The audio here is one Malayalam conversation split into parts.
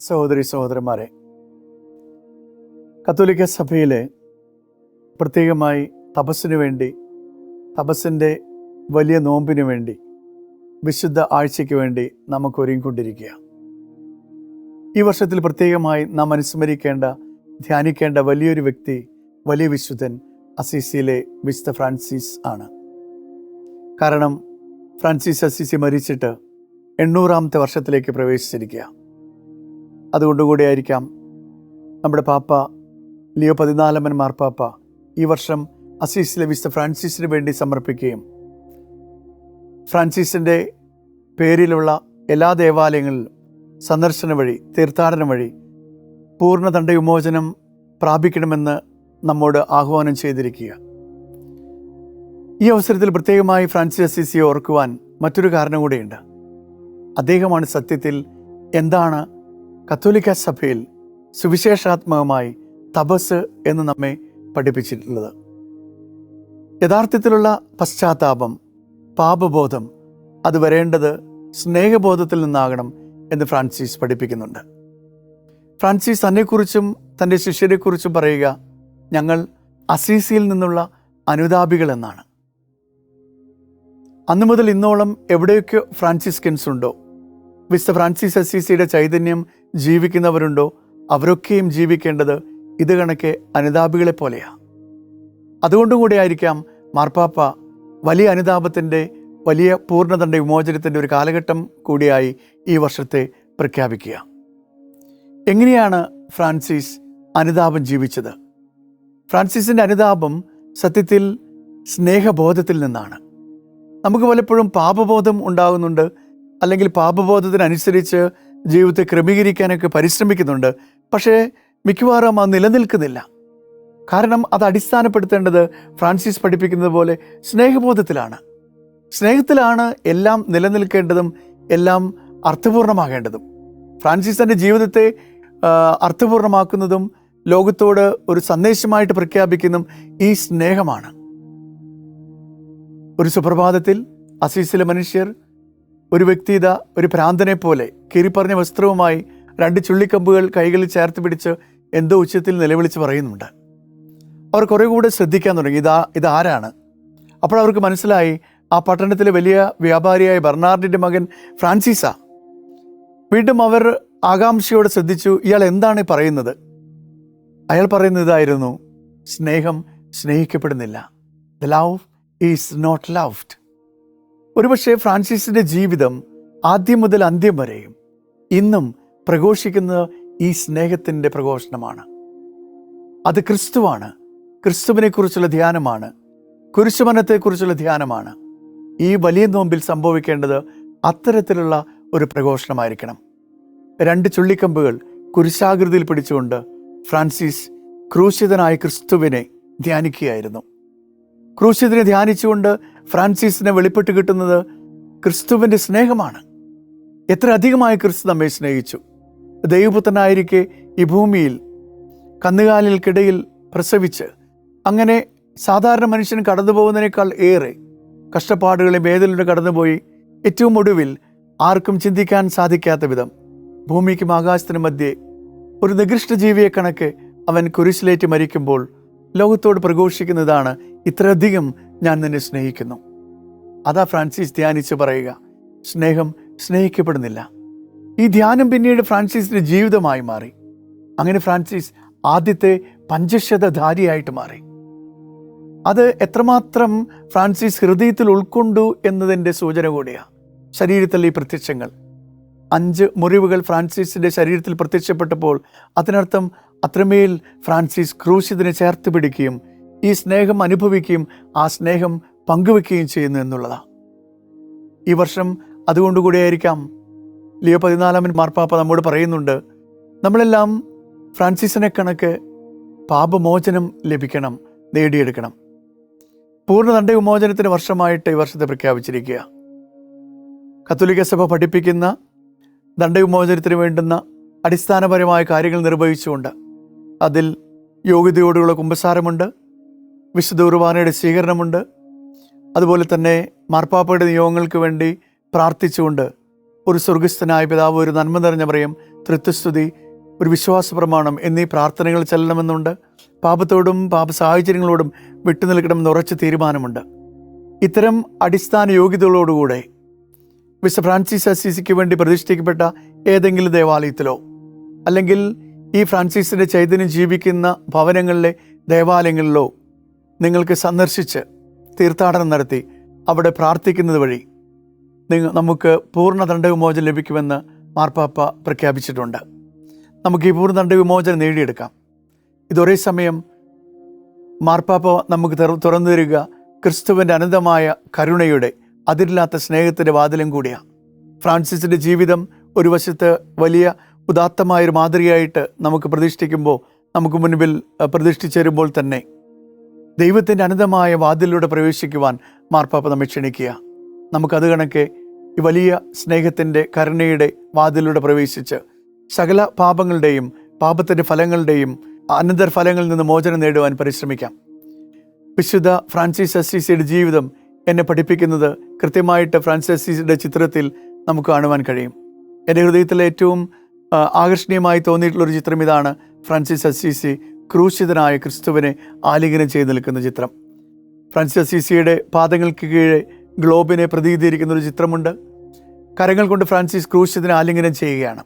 സഹോദരി സഹോദരന്മാരെ, കത്തോലിക്ക സഭയിലെ പ്രത്യേകമായി തപസ്സിനു വേണ്ടി, തപസ്സിൻ്റെ വലിയ നോമ്പിനു വേണ്ടി, വിശുദ്ധ ആഴ്ചയ്ക്ക് വേണ്ടി നമുക്ക് ഒരുങ്ങിക്കൊണ്ടിരിക്കുക. ഈ വർഷത്തിൽ പ്രത്യേകമായി നാം അനുസ്മരിക്കേണ്ട, ധ്യാനിക്കേണ്ട വലിയൊരു വ്യക്തി, വലിയ വിശുദ്ധൻ അസീസിയിലെ വിശുദ്ധ ഫ്രാൻസിസ് ആണ്. കാരണം ഫ്രാൻസിസ് അസീസി മരിച്ചിട്ട് 800-ാമത്തെ വർഷത്തിലേക്ക് പ്രവേശിച്ചിരിക്കുക. അതുകൊണ്ടുകൂടിയായിരിക്കാം നമ്മുടെ പാപ്പ ലിയോ 14 മാർപ്പാപ്പ ഈ വർഷം അസീസിലെ വിശുദ്ധ ഫ്രാൻസിസിന് വേണ്ടി സമർപ്പിക്കുകയും ഫ്രാൻസിസിൻ്റെ പേരിലുള്ള എല്ലാ ദേവാലയങ്ങളിലും സന്ദർശനം വഴി, തീർത്ഥാടനം വഴി പൂർണ്ണ ദണ്ഡവിമോചനം പ്രാപിക്കണമെന്ന് നമ്മോട് ആഹ്വാനം ചെയ്തിരിക്കുക. ഈ അവസരത്തിൽ പ്രത്യേകമായി ഫ്രാൻസിസ് അസീസിയെ ഓർക്കുവാൻ മറ്റൊരു കാരണം കൂടെയുണ്ട്. അദ്ദേഹമാണ് സത്യത്തിൽ എന്താണ് കത്തോലിക്ക സഭയിൽ സുവിശേഷാത്മകമായി തപസ് എന്ന് നമ്മെ പഠിപ്പിച്ചിട്ടുള്ളത്. യഥാർത്ഥത്തിലുള്ള പശ്ചാത്താപം, പാപബോധം അത് വരേണ്ടത് സ്നേഹബോധത്തിൽ നിന്നാകണം എന്ന് ഫ്രാൻസിസ് പഠിപ്പിക്കുന്നുണ്ട്. ഫ്രാൻസിസ് തന്നെക്കുറിച്ചും തൻ്റെ ശിഷ്യരെക്കുറിച്ചും പറയുക, ഞങ്ങൾ അസീസിയിൽ നിന്നുള്ള അനുതാപികൾ എന്നാണ്. അന്നു മുതൽ ഇന്നോളം എവിടെയൊക്കെ ഫ്രാൻസിസ്കൻസ് ഉണ്ടോ, വിശുദ്ധ ഫ്രാൻസിസ് അസീസിയുടെ ചൈതന്യം ജീവിക്കുന്നവരുണ്ടോ, അവരൊക്കെയും ജീവിക്കേണ്ടത് ഇത് കണക്കെ അനുതാപികളെ പോലെയാണ്. അതുകൊണ്ടുകൂടി ആയിരിക്കാം മാർപ്പാപ്പ വലിയ അനുതാപത്തിൻ്റെ, വലിയ പൂർണ്ണദണ്ഡ വിമോചനത്തിൻ്റെ ഒരു കാലഘട്ടം കൂടിയായി ഈ വർഷത്തെ പ്രഖ്യാപിക്കുക. എങ്ങനെയാണ് ഫ്രാൻസിസ് അനുതാപം ജീവിച്ചത്? ഫ്രാൻസിസിൻ്റെ അനുതാപം സത്യത്തിൽ സ്നേഹബോധത്തിൽ നിന്നാണ്. നമുക്ക് പലപ്പോഴും പാപബോധം ഉണ്ടാകുന്നുണ്ട്, അല്ലെങ്കിൽ പാപബോധത്തിനനുസരിച്ച് ജീവിതത്തെ ക്രമീകരിക്കാനൊക്കെ പരിശ്രമിക്കുന്നുണ്ട്. പക്ഷേ മിക്കവാറും അത് നിലനിൽക്കുന്നില്ല. കാരണം അത് അടിസ്ഥാനപ്പെടുത്തേണ്ടത് ഫ്രാൻസിസ് പഠിപ്പിക്കുന്നത് പോലെ സ്നേഹബോധത്തിലാണ്. സ്നേഹത്തിലാണ് എല്ലാം നിലനിൽക്കേണ്ടതും എല്ലാം അർത്ഥപൂർണമാകേണ്ടതും. ഫ്രാൻസിസ് തൻ്റെ ജീവിതത്തെ അർത്ഥപൂർണമാക്കുന്നതും ലോകത്തോട് ഒരു സന്ദേശമായിട്ട് പ്രഖ്യാപിക്കുന്നതും ഈ സ്നേഹമാണ്. ഒരു സുപ്രഭാതത്തിൽ അസീസിലെ മനുഷ്യർ ഒരു വ്യക്തി ഒരു ഭ്രാന്തനെ പോലെ കീറിപ്പറഞ്ഞ വസ്ത്രവുമായി 2 ചുള്ളിക്കമ്പുകൾ കൈകളിൽ ചേർത്ത് പിടിച്ച് എന്തോ ഉച്ചത്തിൽ നിലവിളിച്ച് പറയുന്നുണ്ട്. അവർ കുറെ കൂടെ ശ്രദ്ധിക്കാൻ തുടങ്ങി, ഇതാരാണ്? അപ്പോൾ അവർക്ക് മനസ്സിലായി, ആ പട്ടണത്തിലെ വലിയ വ്യാപാരിയായ ബെർണാർഡിൻ്റെ മകൻ ഫ്രാൻസിസാ. വീണ്ടും അവർ ആകാംക്ഷയോടെ ശ്രദ്ധിച്ചു, ഇയാൾ എന്താണ് പറയുന്നത്? അയാൾ പറയുന്നത് ഇതായിരുന്നു, സ്നേഹം സ്നേഹിക്കപ്പെടുന്നില്ല. The love is not loved. ഒരുപക്ഷെ ഫ്രാൻസിസിൻ്റെ ജീവിതം ആദ്യം മുതൽ അന്ത്യം വരെയും ഇന്നും പ്രഘോഷിക്കുന്നത് ഈ സ്നേഹത്തിൻ്റെ പ്രഘോഷണമാണ്. അത് ക്രിസ്തുവാണ്. ക്രിസ്തുവിനെക്കുറിച്ചുള്ള ധ്യാനമാണ്. കുരിശുമരണത്തെക്കുറിച്ചുള്ള ധ്യാനമാണ്. ഈ വലിയ നോമ്പിൽ സംഭവിക്കേണ്ടത് അത്തരത്തിലുള്ള ഒരു പ്രഘോഷണമായിരിക്കണം. 2 ചുള്ളിക്കമ്പുകൾ കുരിശാകൃതിയിൽ പിടിച്ചുകൊണ്ട് ഫ്രാൻസിസ് ക്രൂശിതനായ ക്രിസ്തുവിനെ ധ്യാനിക്കുകയായിരുന്നു. ക്രൂശിതനെ ധ്യാനിച്ചുകൊണ്ട് ഫ്രാൻസിസിനെ വെളിപ്പെട്ട് കിട്ടുന്നത് ക്രിസ്തുവിൻ്റെ സ്നേഹമാണ്. എത്ര അധികമായി ക്രിസ്തു നമ്മെ സ്നേഹിച്ചു. ദൈവപുത്രനായിരിക്കെ ഈ ഭൂമിയിൽ കന്നുകാലികൾക്കിടയിൽ പ്രസവിച്ച് അങ്ങനെ സാധാരണ മനുഷ്യൻ കടന്നു പോകുന്നതിനേക്കാൾ ഏറെ കഷ്ടപ്പാടുകളെ വേദനയിലൂടെ കടന്നുപോയി ഏറ്റവും ഒടുവിൽ ആർക്കും ചിന്തിക്കാൻ സാധിക്കാത്ത വിധം ഭൂമിക്കും ആകാശത്തിനും മധ്യേ ഒരു നികൃഷ്ട ജീവിയെ കണക്ക് അവൻ കുരിശിലേറ്റ് മരിക്കുമ്പോൾ ലോകത്തോട് പ്രഘോഷിക്കുന്നതാണ്, ഇത്രയധികം ഞാൻ നിന്നെ സ്നേഹിക്കുന്നു. അതാ ഫ്രാൻസിസ് ധ്യാനിച്ച് പറയുക, സ്നേഹം സ്നേഹിക്കപ്പെടുന്നില്ല. ഈ ധ്യാനം പിന്നീട് ഫ്രാൻസിസിൻ്റെ ജീവിതമായി മാറി. അങ്ങനെ ഫ്രാൻസിസ് ആദ്യത്തെ പഞ്ചശതധാരിയായിട്ട് മാറി. അത് എത്രമാത്രം ഫ്രാൻസിസ് ഹൃദയത്തിൽ ഉൾക്കൊണ്ടു എന്നതിൻ്റെ സൂചന കൂടിയാണ്. ശരീരത്തിലെ ഈ പ്രത്യക്ഷങ്ങൾ, 5 മുറിവുകൾ ഫ്രാൻസിസിൻ്റെ ശരീരത്തിൽ പ്രത്യക്ഷപ്പെട്ടപ്പോൾ അതിനർത്ഥം അത്രമേൽ ഫ്രാൻസിസ് ക്രൂശിതനെ ചേർത്ത് പിടിക്കുകയും ഈ സ്നേഹം അനുഭവിക്കുകയും ആ സ്നേഹം പങ്കുവെക്കുകയും ചെയ്യുന്നു എന്നുള്ളതാണ്. ഈ വർഷം അതുകൊണ്ടുകൂടിയായിരിക്കാം ലിയോ 14 മാർപ്പാപ്പ നമ്മോട് പറയുന്നുണ്ട്, നമ്മളെല്ലാം ഫ്രാൻസിസിനെ കണക്ക് പാപമോചനം ലഭിക്കണം, നേടിയെടുക്കണം. പൂർണ്ണ ദണ്ഡവിമോചനത്തിൻ്റെ വർഷമായിട്ട് ഈ വർഷത്തെ പ്രഖ്യാപിച്ചിരിക്കുക. കത്തോലിക്ക സഭ പഠിപ്പിക്കുന്ന ദണ്ഡവിമോചനത്തിന് വേണ്ടുന്ന അടിസ്ഥാനപരമായ കാര്യങ്ങൾ നിർവഹിച്ചുകൊണ്ട് അതിൽ യോഗ്യതയോടുള്ള കുമ്പസാരമുണ്ട്, വിശുദ്ധ കുർബാനയുടെ സ്വീകരണമുണ്ട്, അതുപോലെ തന്നെ മാർപ്പാപ്പയുടെ നിയോഗങ്ങൾക്ക് വേണ്ടി പ്രാർത്ഥിച്ചുകൊണ്ട് ഒരു സ്വർഗസ്ഥനായ പിതാവ്, ഒരു നന്മ നിറഞ്ഞ മറിയം, തൃത്വസ്തുതി, ഒരു വിശ്വാസ പ്രമാണം എന്നീ പ്രാർത്ഥനകൾ ചെല്ലണമെന്നുണ്ട്. പാപത്തോടും പാപ സാഹചര്യങ്ങളോടും വിട്ടുനിൽക്കണമെന്ന് ഉറച്ച തീരുമാനമുണ്ട്. ഇത്തരം അടിസ്ഥാന യോഗ്യതകളോടുകൂടെ വിശുദ്ധ ഫ്രാൻസിസ് അസീസിക്ക് വേണ്ടി പ്രതിഷ്ഠിക്കപ്പെട്ട ഏതെങ്കിലും ദേവാലയത്തിലോ അല്ലെങ്കിൽ ഈ ഫ്രാൻസിസിൻ്റെ ചൈതന്യം ജീവിക്കുന്ന ഭവനങ്ങളിലെ ദേവാലയങ്ങളിലോ നിങ്ങൾക്ക് സന്ദർശിച്ച് തീർത്ഥാടനം നടത്തി അവിടെ പ്രാർത്ഥിക്കുന്നത് വഴി നമുക്ക് പൂർണ്ണ ദണ്ഡവിമോചനം ലഭിക്കുമെന്ന് മാർപ്പാപ്പ പ്രഖ്യാപിച്ചിട്ടുണ്ട്. നമുക്ക് ഈ പൂർണ്ണ ദണ്ഡവിമോചനം നേടിയെടുക്കാം. ഇതൊരേ സമയം മാർപ്പാപ്പ നമുക്ക് തുറന്നു തരിക ക്രിസ്തുവിൻ്റെ അനന്തമായ കരുണയുടെ അതിരില്ലാത്ത സ്നേഹത്തിൻ്റെ വാതിലും കൂടിയാണ്. ഫ്രാൻസിസിൻ്റെ ജീവിതം ഒരു വശത്ത് വലിയ ഉദാത്തമായൊരു മാതൃകയായിട്ട് നമുക്ക് പ്രതിഷ്ഠിക്കുമ്പോൾ, നമുക്ക് മുൻപിൽ പ്രതിഷ്ഠിച്ചു തന്നെ ദൈവത്തിൻ്റെ അനന്തമായ വാതിലിലൂടെ പ്രവേശിക്കുവാൻ മാർപ്പാപ്പ നമ്മെ ക്ഷണിക്കുക. നമുക്കത് കണക്കെ ഈ വലിയ സ്നേഹത്തിൻ്റെ കരുണയുടെ വാതിലിലൂടെ പ്രവേശിച്ച് സകല പാപങ്ങളുടെയും പാപത്തിൻ്റെ ഫലങ്ങളുടെയും അനന്തരഫലങ്ങളിൽ നിന്ന് മോചനം നേടുവാൻ പരിശ്രമിക്കാം. വിശുദ്ധ ഫ്രാൻസിസ് അസീസിയുടെ ജീവിതം എന്നെ പഠിപ്പിക്കുന്നത് കൃത്യമായിട്ട് ഫ്രാൻസിസ് അസീസിയുടെ ചിത്രത്തിൽ നമുക്ക് കാണുവാൻ കഴിയും. എൻ്റെ ഹൃദയത്തിലെ ഏറ്റവും ആകർഷണീയമായി തോന്നിയിട്ടുള്ളൊരു ചിത്രം ഇതാണ്. ഫ്രാൻസിസ് അസീസി ക്രൂശിതനായ ക്രിസ്തുവിനെ ആലിംഗനം ചെയ്ത് നിൽക്കുന്ന ചിത്രം. ഫ്രാൻസിസ് അസീസിയുടെ പാദങ്ങൾക്ക് കീഴെ ഗ്ലോബിനെ പ്രതിനിധീകരിക്കുന്ന ഒരു ചിത്രമുണ്ട്. കരങ്ങൾ കൊണ്ട് ഫ്രാൻസിസ് ക്രൂശിതനെ ആലിംഗനം ചെയ്യുകയാണ്.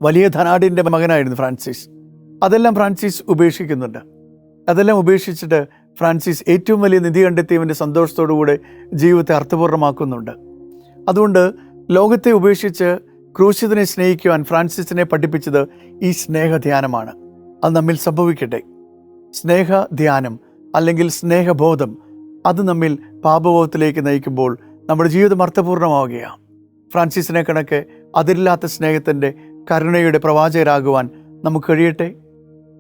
വലിയ ധനാഢ്യൻ്റെ മകനായിരുന്നു ഫ്രാൻസിസ്. അതെല്ലാം ഫ്രാൻസിസ് ഉപേക്ഷിക്കുന്നുണ്ട്. അതെല്ലാം ഉപേക്ഷിച്ചിട്ട് ഫ്രാൻസിസ് ഏറ്റവും വലിയ നിധി കണ്ടെത്തിയവൻ്റെ സന്തോഷത്തോടുകൂടെ ജീവിതത്തെ അർത്ഥപൂർണ്ണമാക്കുന്നുണ്ട്. അതുകൊണ്ട് ലോകത്തെ ഉപേക്ഷിച്ച് ക്രൂശിതനെ സ്നേഹിക്കുവാൻ ഫ്രാൻസിസിനെ പഠിപ്പിച്ചത് ഈ സ്നേഹധ്യാനമാണ്. അത് നമ്മിൽ സംഭവിക്കട്ടെ. സ്നേഹധ്യാനം അല്ലെങ്കിൽ സ്നേഹബോധം അത് നമ്മിൽ പാപബോധത്തിലേക്ക് നയിക്കുമ്പോൾ നമ്മുടെ ജീവിതം അർത്ഥപൂർണ്ണമാവുകയാണ്. ഫ്രാൻസിസിനെ കണക്ക് അതിരില്ലാത്ത സ്നേഹത്തിൻ്റെ കരുണയുടെ പ്രവാചകരാകുവാൻ നമുക്ക് കഴിയട്ടെ.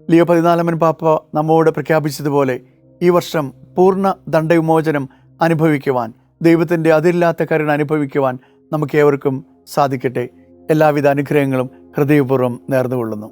ലിയോ 14 പാപ്പ നമ്മോട് പ്രഖ്യാപിച്ചതുപോലെ ഈ വർഷം പൂർണ്ണ ദണ്ഡവിമോചനം അനുഭവിക്കുവാൻ, ദൈവത്തിൻ്റെ അതിരില്ലാത്ത കരുണ അനുഭവിക്കുവാൻ നമുക്ക് ഏവർക്കും സാധിക്കട്ടെ. എല്ലാവിധ അനുഗ്രഹങ്ങളും ഹൃദയപൂർവ്വം നേർന്നുകൊള്ളുന്നു.